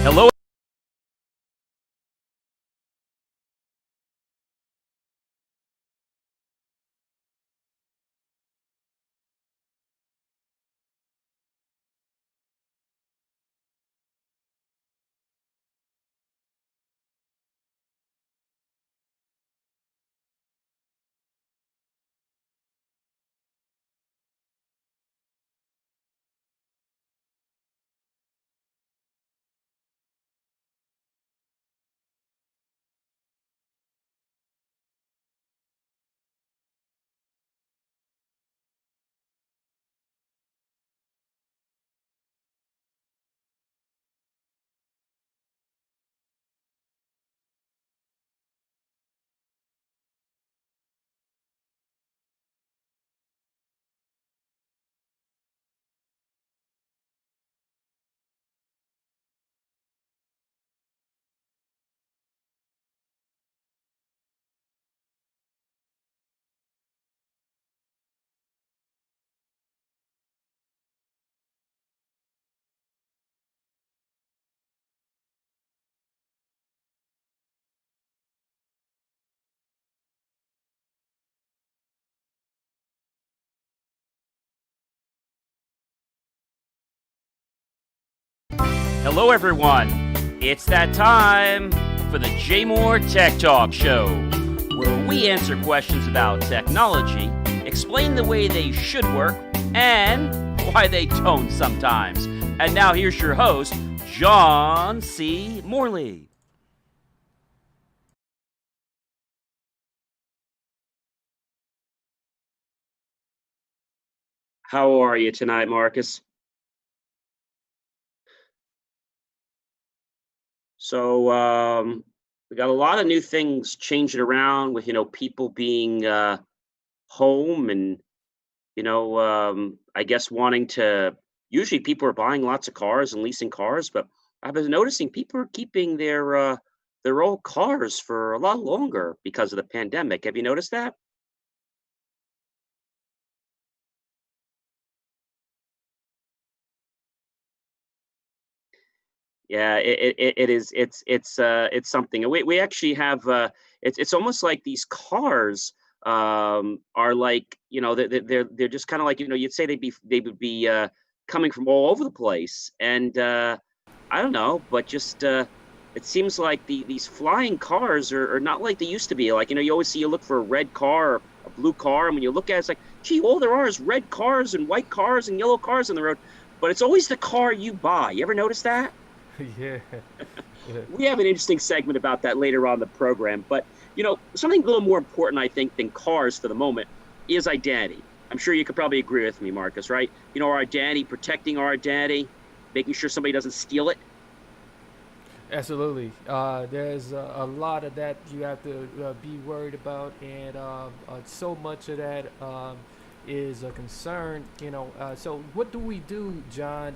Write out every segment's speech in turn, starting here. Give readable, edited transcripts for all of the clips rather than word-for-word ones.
Hello. Hello, everyone. It's that time for the JMOR Tech Talk Show, where we answer questions about technology, explain the way they should work, and why they don't sometimes. And now here's your host, John C. Morley. How are you tonight, Marcus? So we got a lot of new things changing around with people being home and I guess wanting to. Usually, people are buying lots of cars and leasing cars, but I've been noticing people are keeping their old cars for a lot longer because of the pandemic. Have you noticed that? Yeah, it is. It's something. We actually have. It's almost like these cars are like they're just kind of like you'd say they would be coming from all over the place, and I don't know, but just it seems like these flying cars are not like they used to be. Like you always see you look for a red car, or a blue car, and when you look at it, it's like, gee, all there are is red cars and white cars and yellow cars on the road, but it's always the car you buy. You ever notice that? Yeah. Yeah. We have an interesting segment about that later on in the program. But, something a little more important, I think, than cars for the moment is identity. I'm sure you could probably agree with me, Marcus, right? Our identity, protecting our identity, making sure somebody doesn't steal it. Absolutely. There's a lot of that you have to be worried about, and so much of that is a concern. So what do we do, John?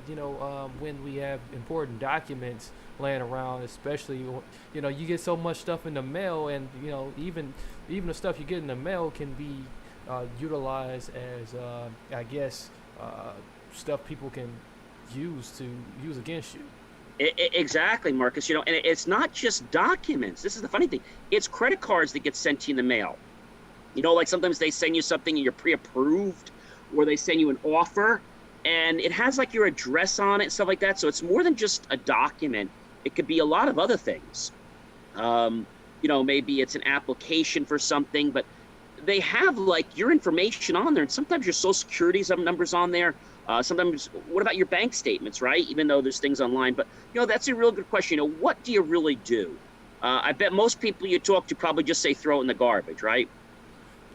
When we have important documents laying around, especially you get so much stuff in the mail, and even the stuff you get in the mail can be utilized as I guess stuff people can use against you. Exactly, Marcus. And it's not just documents. This is the funny thing. It's credit cards that get sent to you in the mail. Like sometimes they send you something and you're pre-approved, or they send you an offer and it has like your address on it and stuff like that. So it's more than just a document. It could be a lot of other things. Maybe it's an application for something, but they have like your information on there. And sometimes your social security numbers on there. Sometimes, what about your bank statements, right? Even though there's things online, but that's a real good question. What do you really do? I bet most people you talk to probably just say throw it in the garbage, right?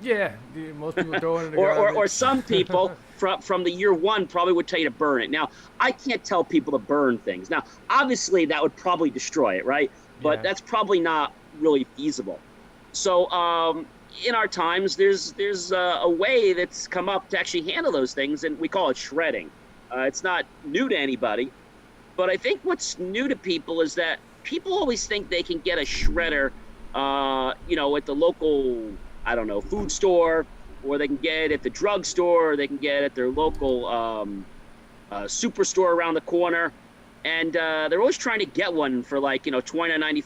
Yeah, most people throw it in the or garbage. some people from the year one probably would tell you to burn it. Now, I can't tell people to burn things. Now, obviously, that would probably destroy it, right? But Yeah. that's probably not really feasible. So, in our times, there's a way that's come up to actually handle those things, and we call it shredding. It's not new to anybody, but I think what's new to people is that people always think they can get a shredder, at the local, I don't know, food store, or they can get it at the drugstore, or they can get it at their local superstore around the corner. And they're always trying to get one for like, $29.95,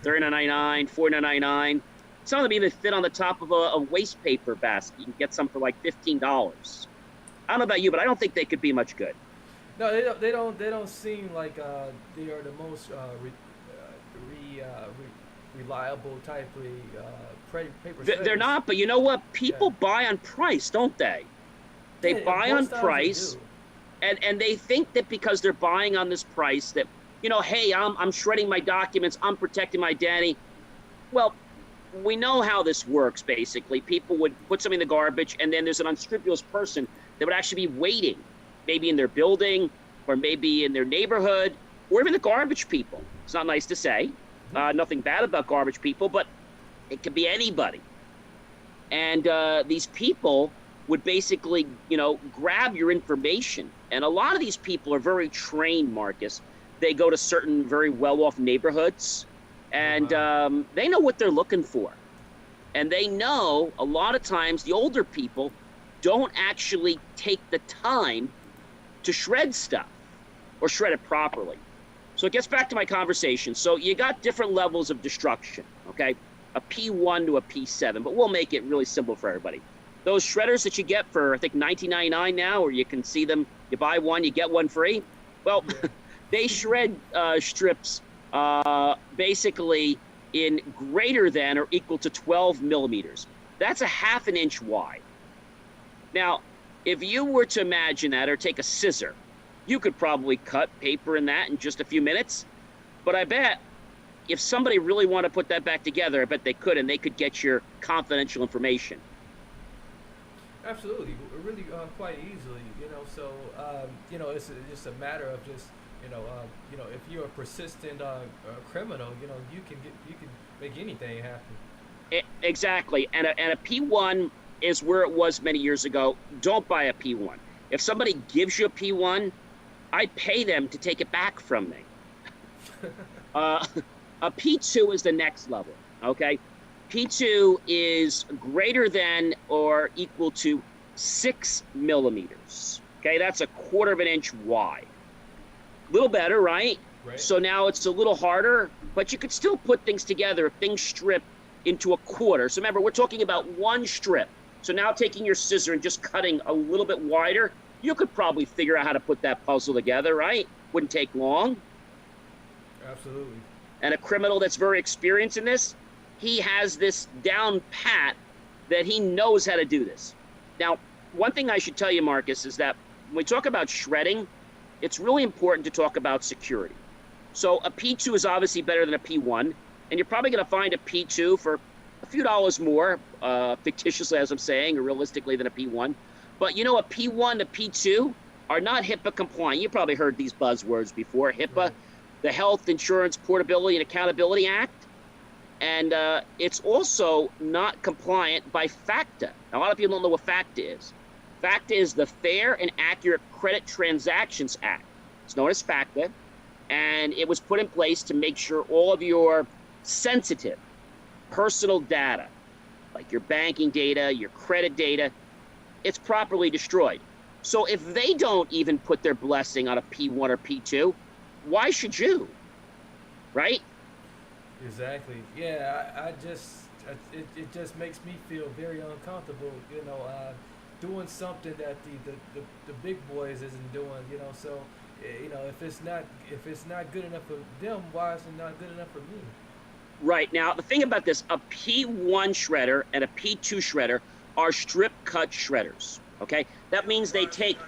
$39.99, $49.99. Some of them even fit on the top of a waste paper basket. You can get some for like $15. I don't know about you, but I don't think they could be much good. No, they don't. They don't. They don't seem like they are the most reliable type of paper They're shredders. not, but you know what? Yeah. People buy on price, don't they? They Yeah, buy on most times they price, do. and they think that because they're buying on this price that, hey, I'm shredding my documents, I'm protecting my identity. Well, we know how this works, basically. People would put something in the garbage, and then there's an unscrupulous person that would actually be waiting, maybe in their building, or maybe in their neighborhood, or even the garbage people. It's not nice to say. Nothing bad about garbage people, but it could be anybody. And these people would basically, grab your information. And a lot of these people are very trained, Marcus. They go to certain very well-off neighborhoods, and Wow. they know what they're looking for. And they know a lot of times the older people don't actually take the time to shred stuff or shred it properly. So it gets back to my conversation. So you got different levels of destruction, okay? A P1 to a P7, but we'll make it really simple for everybody. Those shredders that you get for, I think, $19.99 now, or you can see them, you buy one, you get one free. Well, Yeah. they shred strips basically in greater than or equal to 12 millimeters. That's a half an inch wide. Now, if you were to imagine that or take a scissor, you could probably cut paper in that in just a few minutes. But I bet if somebody really wanted to put that back together, I bet they could, and they could get your confidential information. Absolutely, really, quite easily. So it's just a matter of just if you're a persistent criminal, you can make anything happen. Exactly. And a P1 is where it was many years ago. Don't buy a P1. If somebody gives you a P1, I pay them to take it back from me. Uh, a P2 is the next level, okay? P2 is greater than or equal to 6 millimeters, okay? That's a quarter of an inch wide. A little better, right? Right. So now it's a little harder, but you could still put things together if things strip into a quarter. So remember, we're talking about one strip. So now taking your scissor and just cutting a little bit wider, you could probably figure out how to put that puzzle together, right? Wouldn't take long. Absolutely. And a criminal that's very experienced in this, he has this down pat that he knows how to do this. Now, one thing I should tell you, Marcus, is that when we talk about shredding, it's really important to talk about security. So a P2 is obviously better than a P1, and you're probably going to find a P2 for a few dollars more, fictitiously, as I'm saying, or realistically, than a P1. But a P1 to P2 are not HIPAA compliant. You probably heard these buzzwords before. HIPAA, Right. the Health Insurance Portability and Accountability Act, and it's also not compliant by FACTA. Now, a lot of people don't know what FACTA is. FACTA is the Fair and Accurate Credit Transactions Act. It's known as FACTA, and it was put in place to make sure all of your sensitive personal data, like your banking data, your credit data, it's properly destroyed. So if they don't even put their blessing on a P1 or P2, why should you? Right? Exactly. Yeah. It just makes me feel very uncomfortable. Doing something that the big boys isn't doing. So if it's not good enough for them, why is it not good enough for me? Right. Now, the thing about this, a P1 shredder and a P2 shredder are strip cut shredders. Okay? That means they take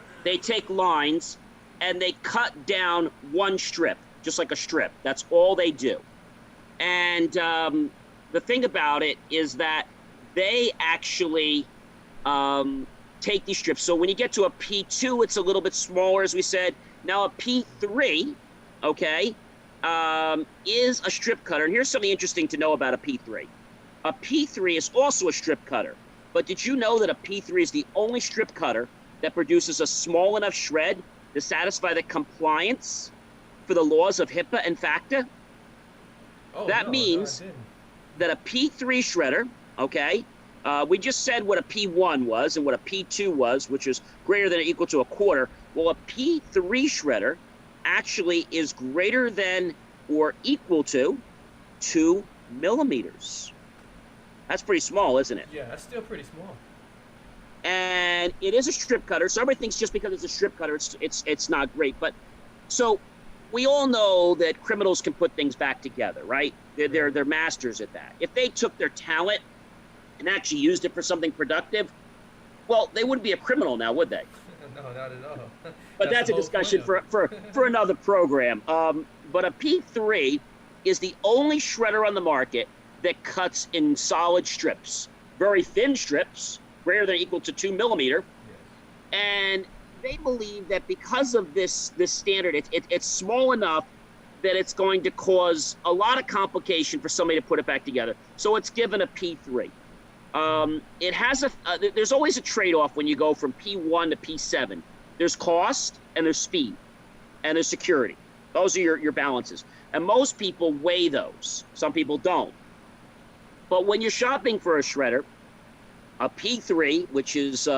lines and they cut down one strip, just like a strip. That's all they do. And the thing about it is that they actually take these strips. So when you get to a P2, it's a little bit smaller, as we said. Now a P3, okay, is a strip cutter. And here's something interesting to know about a P3. A P3 is also a strip cutter. But did you know that a P3 is the only strip cutter that produces a small enough shred to satisfy the compliance for the laws of HIPAA and FACTA? Oh That no, I means didn't. that a P3 shredder, okay, we just said what a P1 was and what a P2 was, which is greater than or equal to a quarter. Well, a P3 shredder actually is greater than or equal to 2 millimeters. That's pretty small, isn't it? Yeah, that's still pretty small. And it is a strip cutter. So everybody thinks just because it's a strip cutter, it's not great. But so we all know that criminals can put things back together, right? They're masters at that. If they took their talent and actually used it for something productive, well, they wouldn't be a criminal now, would they? No, not at all. But that's a discussion for another program. But a P3 is the only shredder on the market that cuts in solid strips, very thin strips, greater than or equal to 2 millimeter. Yes. And they believe that because of this standard, it's small enough that it's going to cause a lot of complication for somebody to put it back together. So it's given a P3. It has there's always a trade-off when you go from P1 to P7. There's cost and there's speed and there's security. Those are your balances. And most people weigh those. Some people don't. But when you're shopping for a shredder, a P3, which is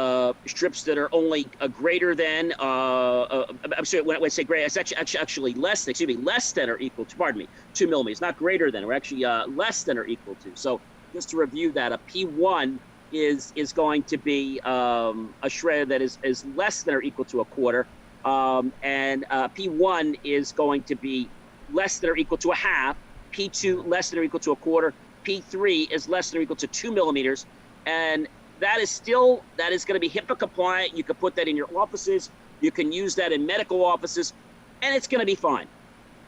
strips that are only greater than, I'm sorry, when I say greater, it's actually less than or equal to, 2 millimeters, not greater than, or actually less than or equal to. So just to review that, a P1 is going to be a shredder that is less than or equal to a quarter, and P1 is going to be less than or equal to a half, P2 less than or equal to a quarter, P3 is less than or equal to 2 millimeters, and that is going to be HIPAA compliant. You can put that in your offices, you can use that in medical offices, and it's going to be fine.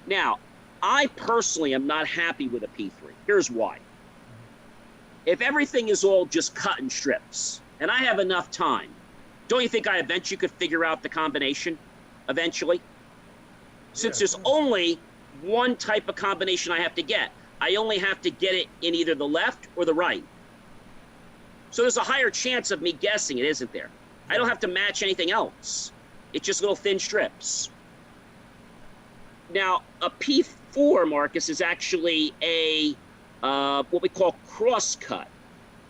Now, I personally am not happy with a P3. Here's why. If everything is all just cut in strips, and I have enough time, don't you think I eventually could figure out the combination eventually? Since there's only one type of combination I have to get. I only have to get it in either the left or the right. So there's a higher chance of me guessing it, isn't there? I don't have to match anything else. It's just little thin strips. Now, a P4, Marcus, is actually a what we call cross-cut.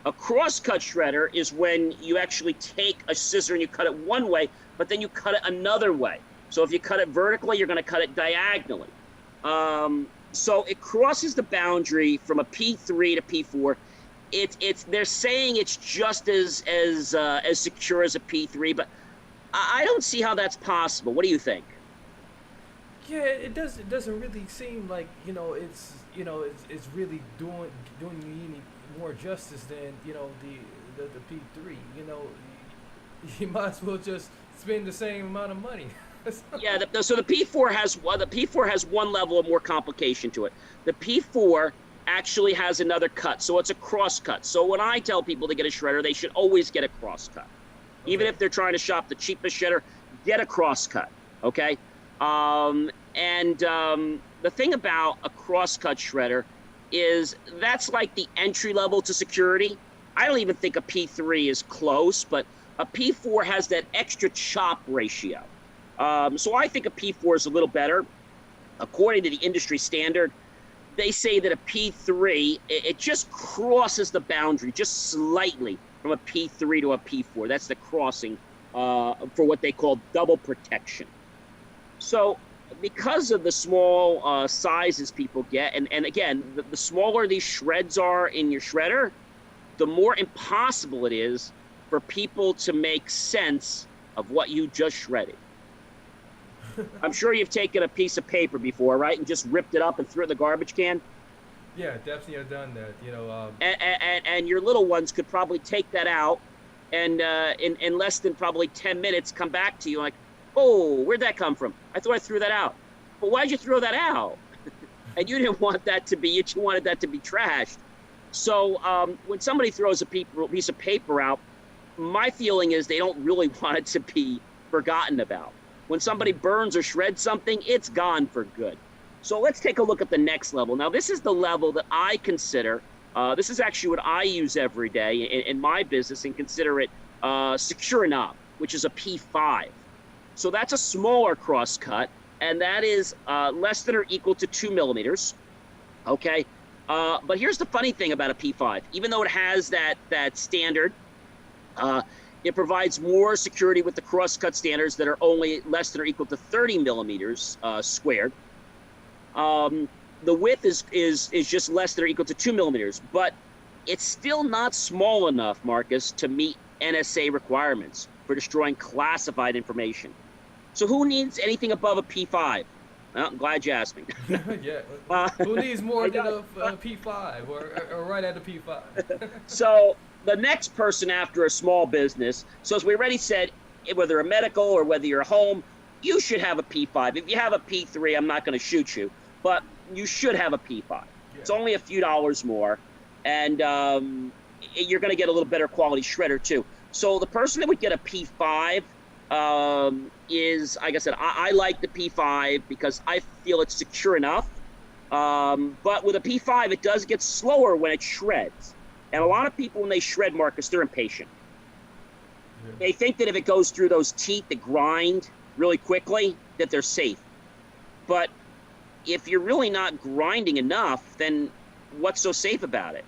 A cross-cut shredder is when you actually take a scissor and you cut it one way, but then you cut it another way. So if you cut it vertically, you're going to cut it diagonally. So it crosses the boundary from a P3 to P4. They're saying it's just as secure as a P3, but I don't see how that's possible. What do you think? Yeah, it doesn't really seem like it's really doing you any more justice than the P3. You might as well just spend the same amount of money. Yeah, so the P4 has one level of more complication to it. The P4 actually has another cut, so it's a cross cut. So when I tell people to get a shredder, they should always get a cross cut. Okay. Even if they're trying to shop the cheapest shredder, get a cross cut, okay? The thing about a cross cut shredder is that's like the entry level to security. I don't even think a P3 is close, but a P4 has that extra chop ratio. So I think a P4 is a little better. According to the industry standard, they say that a P3, it just crosses the boundary just slightly from a P3 to a P4. That's the crossing for what they call double protection. So because of the small sizes people get, and again, the smaller these shreds are in your shredder, the more impossible it is for people to make sense of what you just shredded. I'm sure you've taken a piece of paper before, right, and just ripped it up and threw it in the garbage can? Yeah, definitely have done that. And your little ones could probably take that out and in less than probably 10 minutes come back to you like, oh, where'd that come from? I thought I threw that out. But why'd you throw that out? And you didn't want that to be, you wanted that to be trashed. So when somebody throws a piece of paper out, my feeling is they don't really want it to be forgotten about. When somebody burns or shreds something, it's gone for good. So let's take a look at the next level. Now, this is the level that I consider, this is actually what I use every day in my business and consider it secure enough, which is a P5. So that's a smaller cross cut, and that is less than or equal to 2 millimeters, okay? But here's the funny thing about a P5. Even though it has that standard, It provides more security with the crosscut standards that are only less than or equal to 30 millimeters squared. The width is just less than or equal to 2 millimeters, but it's still not small enough, Marcus, to meet NSA requirements for destroying classified information. So who needs anything above a P5? Well, I'm glad you asked me. Yeah. uh, Who needs more than a P5 or right at a P5? So the next person after a small business, so as we already said, whether a medical or whether you're a home, you should have a P5. If you have a P3, I'm not going to shoot you, but you should have a P5. Yeah. It's only a few dollars more, and you're going to get a little better quality shredder too. So the person that would get a P5 is, like I said, I like the P5 because I feel it's secure enough. But with a P5, it does get slower when it shreds. And a lot of people, when they shred, Marcus, they're impatient. Yeah. They think that if it goes through those teeth that grind really quickly, that they're safe. But if you're really not grinding enough, then what's so safe about it?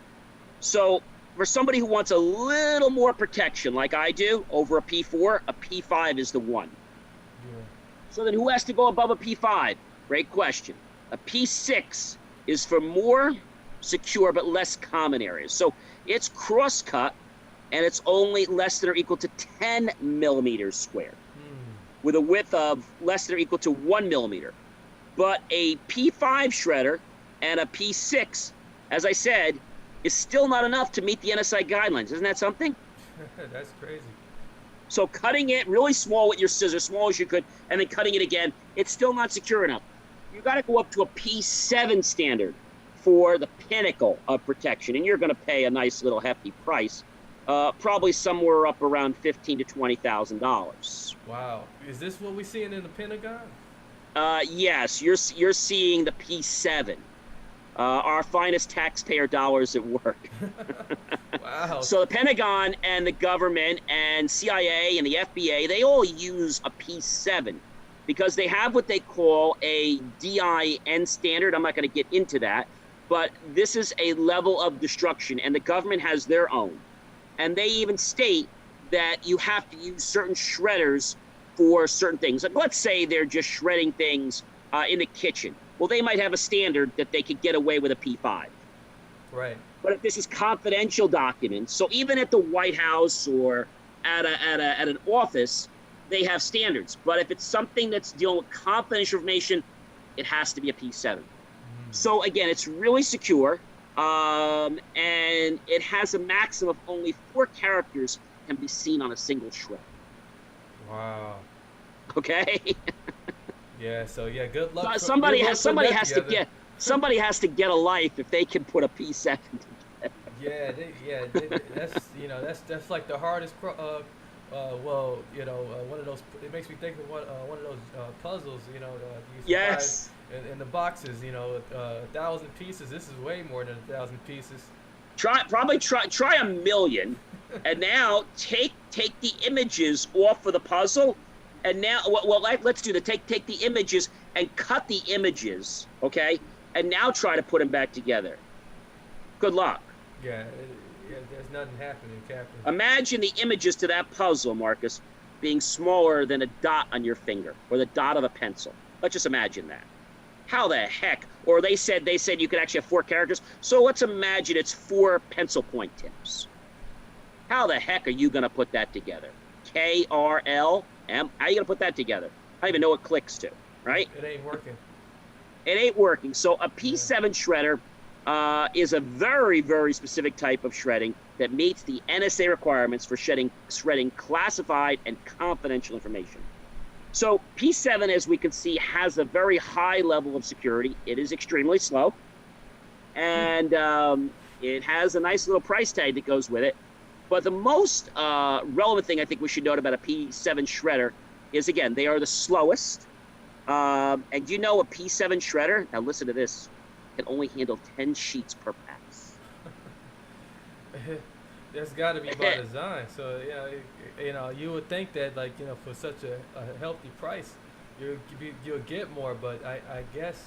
So for somebody who wants a little more protection, like I do, over a P4, a P5 is the one. Yeah. So then who has to go above a P5? Great question. A P6 is for more secure but less common areas. So it's cross-cut, and it's only less than or equal to 10 millimeters squared, with a width of less than or equal to 1 millimeter. But a P5 shredder and a P6, as I said, is still not enough to meet the NSI guidelines. Isn't that something? That's crazy. So cutting it really small with your scissors, small as you could, and then cutting it again, it's still not secure enough. You got to go up to a P7 standard for the pinnacle of protection, and you're going to pay a nice little hefty price, probably somewhere up around $15,000 to $20,000. Wow, is this what we're seeing in the Pentagon? Yes, you're seeing the P7. Our finest taxpayer dollars at work. Wow. So the Pentagon and the government and CIA and the FBA, they all use a P7 because they have what they call a DIN standard. I'm not going to get into that, but this is a level of destruction, and the government has their own. And they even state that you have to use certain shredders for certain things. Like, let's say they're just shredding things in the kitchen. Well, they might have a standard that they could get away with a P5. Right. But if this is confidential documents, so even at the White House or at an office, they have standards. But if it's something that's dealing with confidential information, it has to be a P7. So again, it's really secure, and it has a maximum of only 4 characters can be seen on a single shred. Wow. Okay. Yeah. So yeah, good luck. Somebody has to get a life if they can put a P7 together. That's like the hardest. One of those. It makes me think of one of those puzzles. Yes. In the boxes, 1,000 pieces. This is way more than 1,000 pieces. Try a million, and now take the images off of the puzzle, and now let's do the take the images and cut the images, okay, and now try to put them back together. Good luck. Yeah, there's nothing happening, Captain. Imagine the images to that puzzle, Marcus, being smaller than a dot on your finger or the dot of a pencil. Let's just imagine that. How the heck? Or they said you could actually have 4 characters. So let's imagine it's 4 pencil point tips. How the heck are you going to put that together? KRLM? How are you going to put that together? I don't even know what clicks to, right? It ain't working. It ain't working. So a P7 shredder is a very, very specific type of shredding that meets the NSA requirements for shredding classified and confidential information. So P7, as we can see, has a very high level of security. It is extremely slow, and it has a nice little price tag that goes with it. But the most relevant thing I think we should note about a P7 shredder is, again, they are the slowest. And you know a P7 shredder, now listen to this, can only handle 10 sheets per pass. That's got to be by design. So you would think that for such a healthy price, you'll get more. But I guess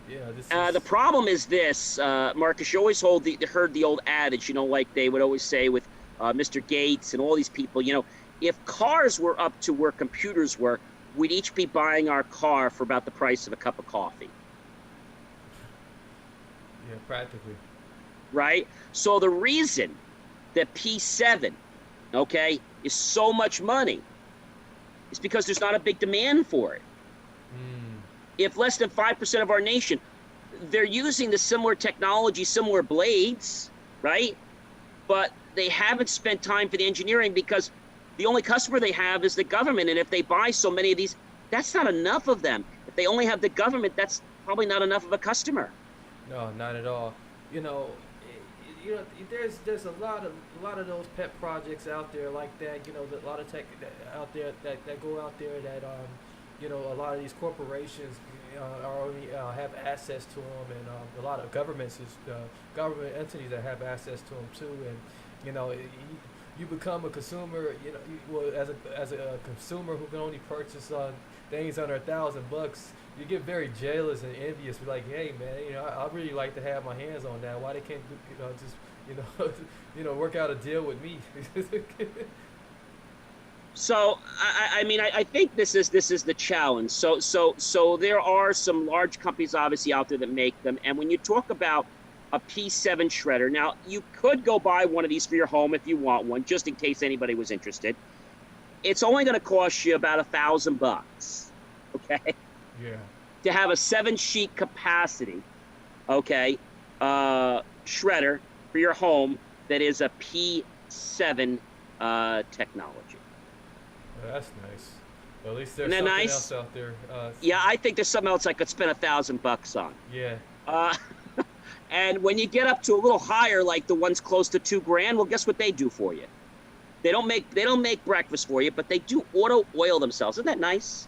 this. The problem is this, Marcus. You always heard the old adage, like they would always say with Mr. Gates and all these people. If cars were up to where computers were, we'd each be buying our car for about the price of a cup of coffee, Yeah, practically. right? So the reason that P7, okay, is so much money is because there's not a big demand for it. Mm. If less than 5% of our nation, they're using the similar technology, similar blades, right? But they haven't spent time for the engineering because the only customer they have is the government. And if they buy so many of these, that's not enough of them. If they only have the government, that's probably not enough of a customer. No, not at all. You know, there's a lot of those pet projects out there like that. You know, a lot of tech out there that go out there that a lot of these corporations are only have access to them, and a lot of government entities that have access to them too. And you become a consumer. Well, as a consumer who can only purchase things under $1,000, you get very jealous and envious. Be like, hey man, I really like to have my hands on that. Why they can't do, just work out a deal with me? So I think this is the challenge. So there are some large companies obviously out there that make them. And when you talk about a P7 shredder, now you could go buy one of these for your home if you want one, just in case anybody was interested. It's only going to cost you about $1,000, okay, Yeah. to have a 7-sheet capacity, okay, shredder for your home that is a P7 technology. Well, that's nice. Well, at least there's Isn't that something nice? else out there. Yeah, I think there's something else I could spend $1,000 on. Yeah. Uh, and when you get up to a little higher, like the ones close to 2 grand, well, guess what they do for you? They don't make breakfast for you, but they do auto oil themselves. Isn't that nice?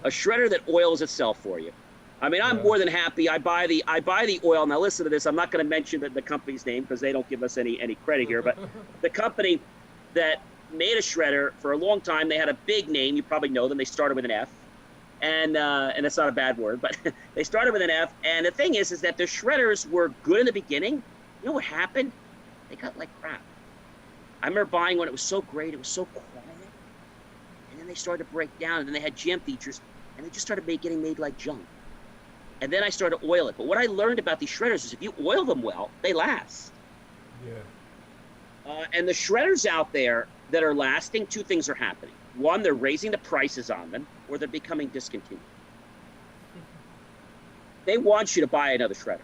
A shredder that oils itself for you. I mean, I'm Yeah. more than happy. I buy the oil. Now listen to this. I'm not going to mention the company's name because they don't give us any credit here. But the company that made a shredder for a long time, they had a big name. You probably know them. They started with an F, and that's not a bad word, but they started with an F. And the thing is that their shredders were good in the beginning. You know what happened? They got like crap. I remember buying one. It was so great. It was so quiet. And then they started to break down. And then they had jam features. And they just started getting made like junk. And then I started to oil it. But what I learned about these shredders is if you oil them well, they last. Yeah. And the shredders out there that are lasting, two things are happening. One, they're raising the prices on them, or they're becoming discontinued. They want you to buy another shredder.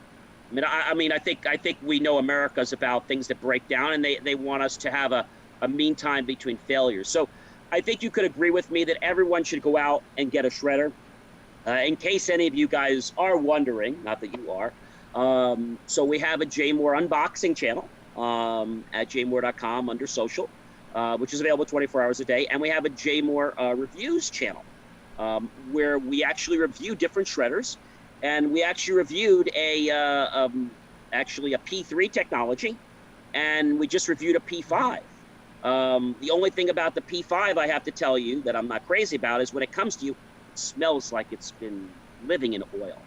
I think we know America's about things that break down, and they want us to have a meantime between failures. So I think you could agree with me that everyone should go out and get a shredder. In case any of you guys are wondering, not that you are, so we have a JMOR unboxing channel at jmor.com under social, which is available 24 hours a day. And we have a JMOR reviews channel where we actually review different shredders. And we actually reviewed actually a P3 technology, and we just reviewed a P5. The only thing about the P5 I have to tell you that I'm not crazy about is when it comes to you, it smells like it's been living in oil.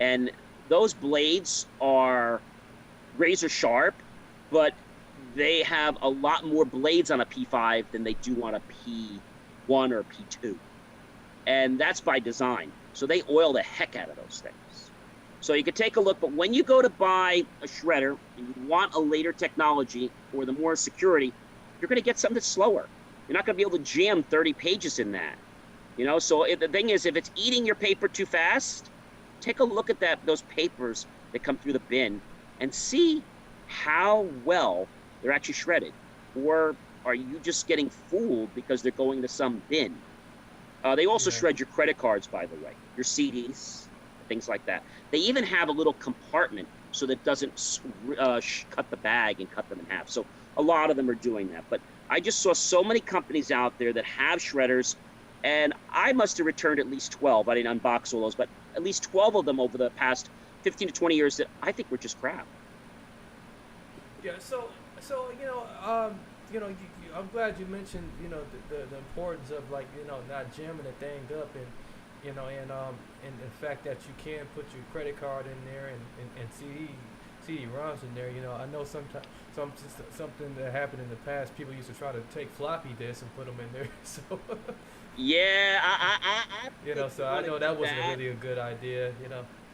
And those blades are razor sharp, but they have a lot more blades on a P5 than they do on a P1 or P2. And that's by design. So they oil the heck out of those things. So you can take a look, but when you go to buy a shredder and you want a later technology or the more security, you're going to get something that's slower. You're not going to be able to jam 30 pages in that. So the thing is, if it's eating your paper too fast, take a look at those papers that come through the bin and see how well they're actually shredded. Or are you just getting fooled because they're going to some bin? They also Yeah. shred your credit cards, by the way, your CDs, things like that. They even have a little compartment so that it doesn't cut the bag and cut them in half. So a lot of them are doing that. But I just saw so many companies out there that have shredders, and I must have returned at least 12. I didn't unbox all those, but at least 12 of them over the past 15 to 20 years that I think were just crap. Yeah. So I'm glad you mentioned the importance of not jamming the thing up, and the fact that you can put your credit card in there and CD-ROMs in there. I know sometimes something that happened in the past. People used to try to take floppy disks and put them in there. So Yeah, I think so you I want to know do that wasn't that. really a good idea.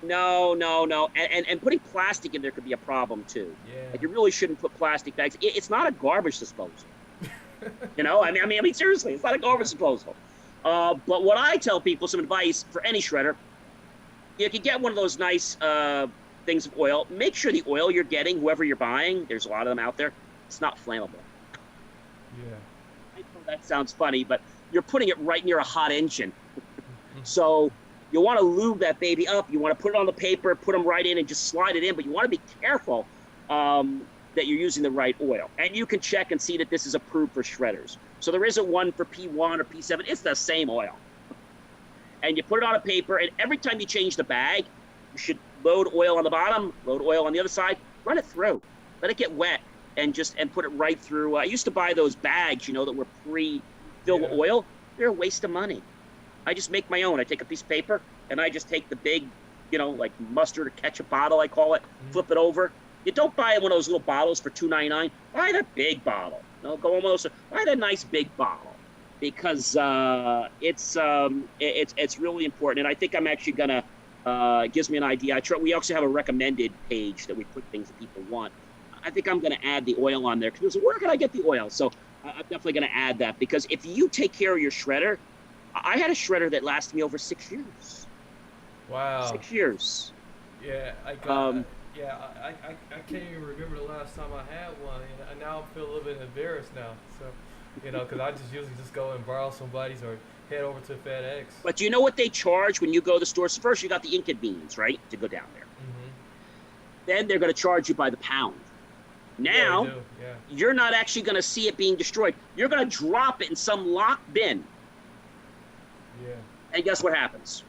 No, no, no. And putting plastic in there could be a problem too. Yeah. Like you really shouldn't put plastic bags. It's not a garbage disposal. Seriously, it's not a garbage disposal. But what I tell people, some advice for any shredder, you can get one of those nice things of oil. Make sure the oil you're getting, whoever you're buying, there's a lot of them out there, it's not flammable. Yeah. I know that sounds funny, but you're putting it right near a hot engine. Mm-hmm. So you want to lube that baby up. You want to put it on the paper, put them right in and just slide it in. But you want to be careful that you're using the right oil. And you can check and see that this is approved for shredders. So there isn't one for P1 or P7. It's the same oil. And you put it on a paper, and every time you change the bag, you should load oil on the bottom, load oil on the other side, run it through. Let it get wet and put it right through. I used to buy those bags, that were pre-filled with oil. They're a waste of money. I just make my own. I take a piece of paper, and I just take the big, like mustard or ketchup bottle, I call it, flip it over. You don't buy one of those little bottles for $2.99. Buy the big bottle. Go on one of those. Buy the nice big bottle. Because it's really important, and I think I'm actually gonna it gives me an idea. We also have a recommended page that we put things that people want. I think I'm gonna add the oil on there because where can I get the oil? So I'm definitely gonna add that because if you take care of your shredder, I had a shredder that lasted me over 6 years. Wow. 6 years. Yeah, I got. I can't even remember the last time I had one, and now I feel a little bit embarrassed now. So. Because I just usually just go and borrow somebody's or head over to FedEx. But do you know what they charge when you go to the store? So first, you got the inconvenience, right, to go down there. Mm-hmm. Then they're going to charge you by the pound. Now, you're not actually going to see it being destroyed. You're going to drop it in some locked bin. Yeah. And guess what happens?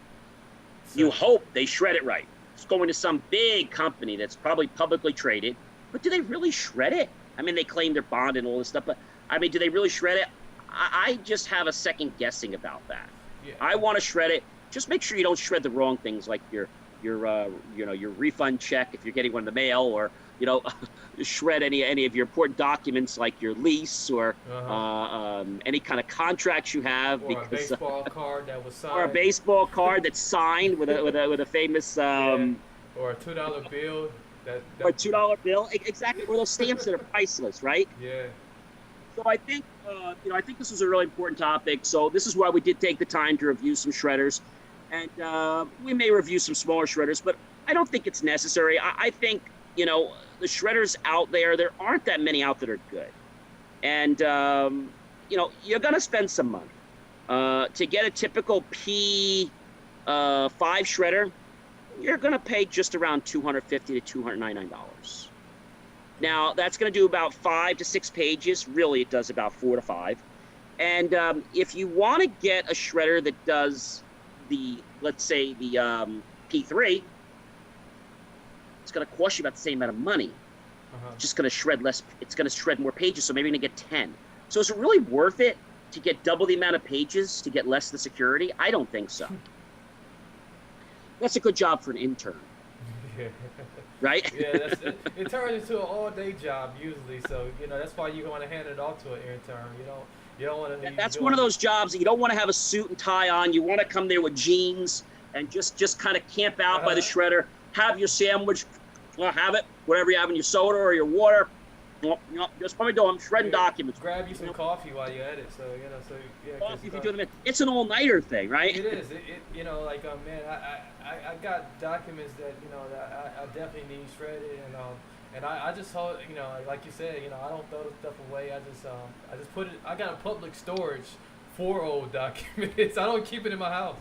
You hope they shred it right. It's going to some big company that's probably publicly traded. But do they really shred it? I mean, they claim they're bonded and all this stuff, but do they really shred it? I just have a second guessing about that. Yeah. I want to shred it. Just make sure you don't shred the wrong things, like your refund check if you're getting one in the mail, or shred any of your important documents like your lease or any kind of contracts you have. Or a baseball card that was signed. Or a baseball card that's signed with a famous. Or a $2 bill. Or a $2 bill. Exactly. Or those stamps that are priceless, right? Yeah. So I think, I think this was a really important topic. So this is why we did take the time to review some shredders, and we may review some smaller shredders, but I don't think it's necessary. I think, the shredders out there aren't that many out that are good, and you're gonna spend some money to get a typical P5 shredder. You're gonna pay just around $250 to $299. Now, that's going to do about 5 to 6 pages. Really, it does about 4 to 5. And if you want to get a shredder that does let's say the P3, it's going to cost you about the same amount of money. It's just going to shred less. It's going to shred more pages, so maybe you're going to get 10. So is it really worth it to get double the amount of pages to get less of the security? I don't think so. That's a good job for an intern. Right? Yeah, it turns into an all-day job usually. So that's why you want to hand it off to an intern. You don't want to. That's one of those jobs that you don't want to have a suit and tie on. You want to come there with jeans and just kind of camp out by the shredder. Have your sandwich, have it, whatever you have in your soda or your water. Just what we do. I'm shredding documents. Grab you some coffee while you're at it. So Coffee if you do them. It's an all-nighter thing, right? It is. Man, I got documents that that I definitely need shredded, and I just hold, like you said, I don't throw the stuff away. I just put it. I got a public storage for old documents. I don't keep it in my house.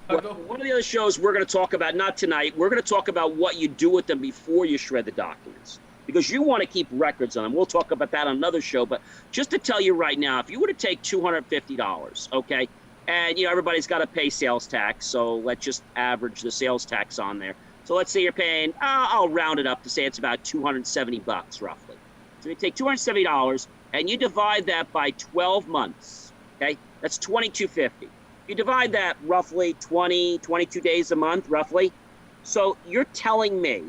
One of the other shows we're going to talk about, not tonight, we're going to talk about what you do with them before you shred the documents. Because you want to keep records on them. We'll talk about that on another show. But just to tell you right now, if you were to take $250, okay, and everybody's got to pay sales tax, so let's just average the sales tax on there. So let's say you're paying, I'll round it up to say it's about $270 roughly. So you take $270 and you divide that by 12 months, okay? That's $2,250. You divide that roughly 20, 22 days a month, roughly. So you're telling me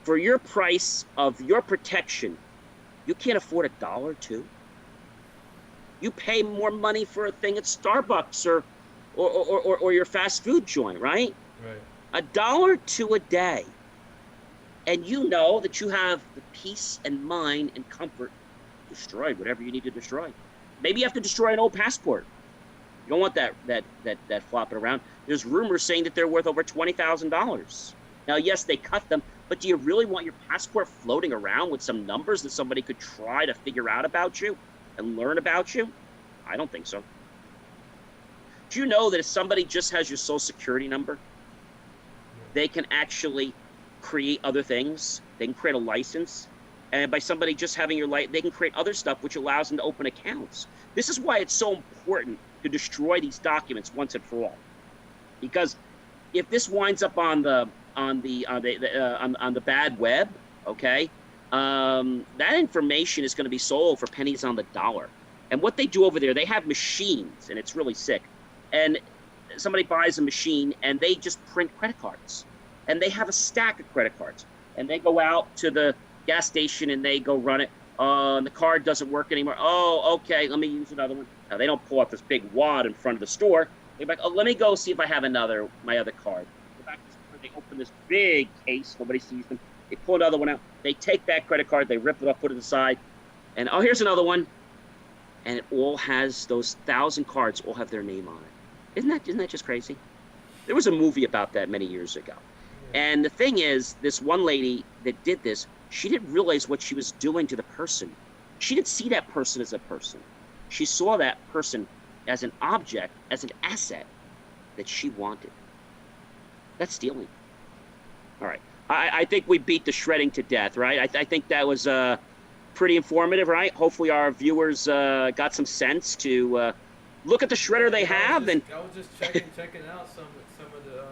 for your price of your protection, you can't afford $1 or $2. You pay more money for a thing at Starbucks or your fast food joint, right? Right. $1 or $2 a day. And you know that you have the peace and mind and comfort to destroy whatever you need to destroy. Maybe you have to destroy an old passport. You don't want that flopping around. There's rumors saying that they're worth over $20,000. Now, yes, they cut them, but do you really want your passport floating around with some numbers that somebody could try to figure out about you and learn about you? I don't think so. Do you know that if somebody just has your social security number, they can actually create other things? They can create a license. And by somebody just having your light, they can create other stuff which allows them to open accounts. This is why it's so important to destroy these documents once and for all. Because if this winds up on the bad web, okay, that information is going to be sold for pennies on the dollar. And what they do over there, they have machines, and it's really sick. And somebody buys a machine, and they just print credit cards. And they have a stack of credit cards. And they go out to the gas station, and they go run it. And the card doesn't work anymore. Oh, okay, let me use another one. Now, they don't pull out this big wad in front of the store. They're like, oh, let me go see if I have my other card. Go back to the store, they open this big case. Nobody sees them. They pull another one out. They take that credit card. They rip it up, put it aside. And, oh, here's another one. And it all has, those 1,000 cards all have their name on it. Isn't that just crazy? There was a movie about that many years ago. And the thing is, this one lady that did this, she didn't realize what she was doing to the person. She didn't see that person as a person. She saw that person as an object, as an asset that she wanted. That's stealing. All right. I think we beat the shredding to death, right? I think that was pretty informative, right? Hopefully our viewers got some sense to look at the shredder they have. I was just checking out some of the,